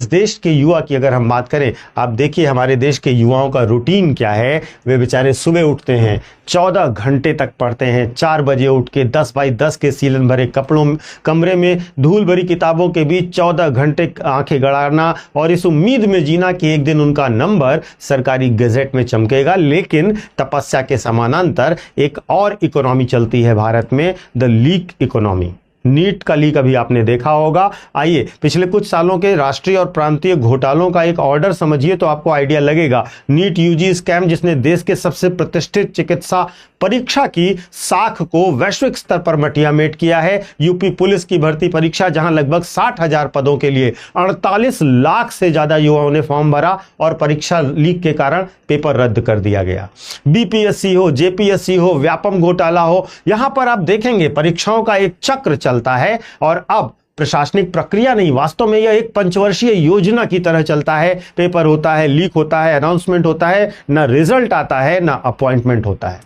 देश के युवा की अगर हम बात करें, आप देखिए हमारे देश के युवाओं का रूटीन क्या है। वे बेचारे सुबह उठते हैं, 14 घंटे तक पढ़ते हैं, 4 बजे उठ के 10 बाई 10 के सीलन भरे कमरे में धूल भरी किताबों के बीच 14 घंटे आंखें गड़ाना और इस उम्मीद में जीना कि एक दिन उनका नंबर सरकारी गजट में चमकेगा। लेकिन तपस्या के समानांतर एक और इकोनॉमी चलती है भारत में, द लीक इकोनॉमी। नीट का लीक अभी आपने देखा होगा। आइए पिछले कुछ सालों के राष्ट्रीय और प्रांतीय घोटालों का एक ऑर्डर समझिए तो आपको आइडिया लगेगा। नीट यूजी स्कैम, जिसने देश के सबसे प्रतिष्ठित चिकित्सा परीक्षा की साख को वैश्विक स्तर पर मटियामेट किया है। यूपी पुलिस की भर्ती परीक्षा, जहां लगभग 60,000 पदों के लिए 48 लाख से ज्यादा युवाओं ने फॉर्म भरा और परीक्षा लीक के कारण पेपर रद्द कर दिया गया। बीपीएससी हो, जेपीएससी हो, व्यापम घोटाला हो, यहां पर आप देखेंगे परीक्षाओं का एक चक्र चलता है और अब प्रशासनिक प्रक्रिया नहीं, वास्तव में यह एक पंचवर्षीय योजना की तरह चलता है। पेपर होता है, लीक होता है, अनाउंसमेंट होता है, ना रिजल्ट आता है, ना अपॉइंटमेंट होता है।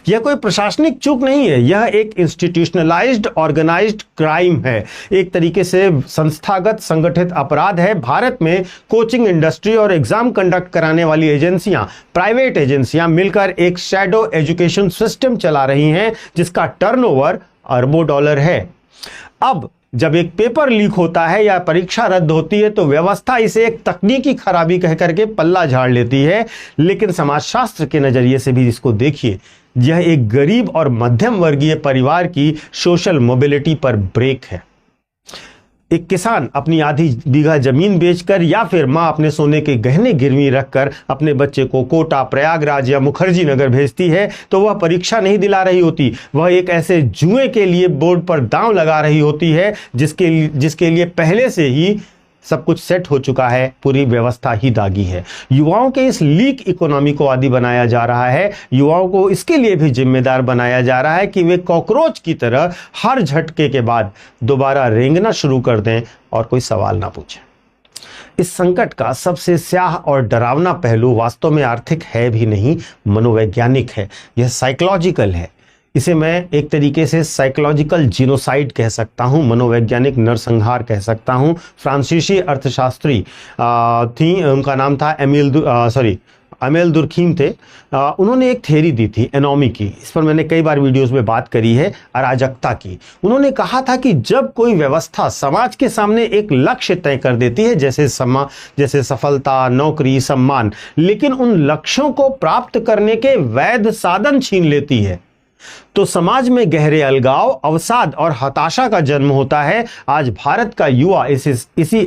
यह कोई प्रशासनिक चूक नहीं है, यह एक इंस्टीट्यूशनलाइज्ड ऑर्गेनाइज्ड क्राइम है, एक तरीके से संस्थागत संगठित अपराध है। भारत में कोचिंग इंडस्ट्री और एग्जाम कंडक्ट कराने वाली एजेंसियां, प्राइवेट एजेंसियां मिलकर एक शैडो एजुकेशन सिस्टम चला रही हैं जिसका टर्नओवर अरबों डॉलर है। अब जब एक पेपर लीक होता है या परीक्षा रद्द होती है तो व्यवस्था इसे एक तकनीकी खराबी कह करके पल्ला झाड़ लेती है, लेकिन समाजशास्त्र के नजरिए से भी इसको देखिए, यह एक गरीब और मध्यम वर्गीय परिवार की सोशल मोबिलिटी पर ब्रेक है। एक किसान अपनी आधी बीघा जमीन बेचकर या फिर मां अपने सोने के गहने गिरवी रखकर अपने बच्चे को कोटा, प्रयागराज या मुखर्जी नगर भेजती है तो वह परीक्षा नहीं दिला रही होती, वह एक ऐसे जुए के लिए बोर्ड पर दांव लगा रही होती है जिसके लिए पहले से ही सब कुछ सेट हो चुका है, पूरी व्यवस्था ही दागी है। युवाओं के इस लीक इकोनॉमी को आदी बनाया जा रहा है। युवाओं को इसके लिए भी जिम्मेदार बनाया जा रहा है कि वे कॉकरोच की तरह हर झटके के बाद दोबारा रेंगना शुरू कर दें और कोई सवाल ना पूछें। इस संकट का सबसे स्याह और डरावना पहलू वास्तव में आर्थिक है भी नहीं, मनोवैज्ञानिक है। यह साइकोलॉजिकल है। इसे मैं एक तरीके से साइकोलॉजिकल जीनोसाइड कह सकता हूं, मनोवैज्ञानिक नरसंहार कह सकता हूं। फ्रांसीसी अर्थशास्त्री थी, उनका नाम था एमेल दुर्खीम थे। उन्होंने एक थ्योरी दी थी एनोमी की, इस पर मैंने कई बार वीडियोस में बात करी है, अराजकता की। उन्होंने कहा था कि जब कोई व्यवस्था समाज के सामने एक लक्ष्य तय कर देती है, जैसे सफलता, नौकरी, सम्मान, लेकिन उन लक्ष्यों को प्राप्त करने के वैध साधन छीन लेती है, तो समाज में गहरे अलगाव, अवसाद और हताशा का जन्म होता है। आज भारत का युवा इसी